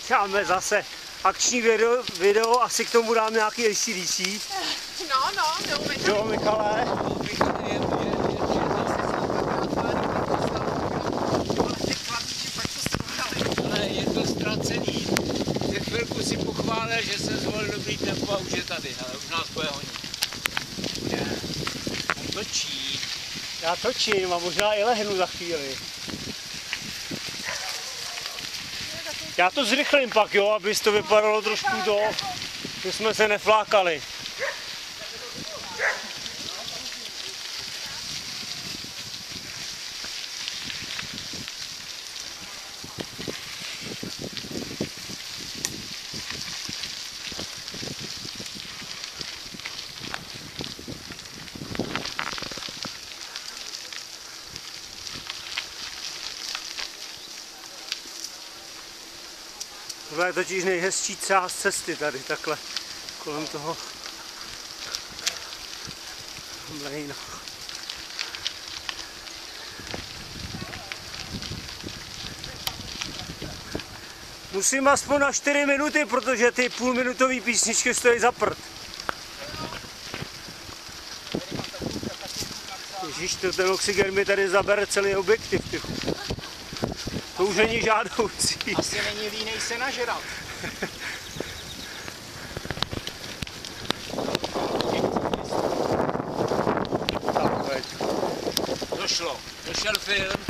Dáme zase akční video, asi k tomu dám nějaký AC/DC. No, Jo, Michale. Ale je to ztracený. Před chvilku si pochválil, že se zvolil dobrý tempo a už je tady, ale už nás bude honit. On točí. Já točím a možná i lehnu za chvíli. Já to zrychlím pak, jo, aby to vypadalo trošku že jsme se neflákali. Tohle je totiž nejhezčí část cesty tady, takhle, kolem toho mlejna. Musím aspoň na 4 minuty, protože ty půlminutové písničky stojí za prd. Ježíš, ten oxygen mi tady zabere celý objektiv, tychu. To už není žádoucí. Asi není línej se nažrat. Došel film.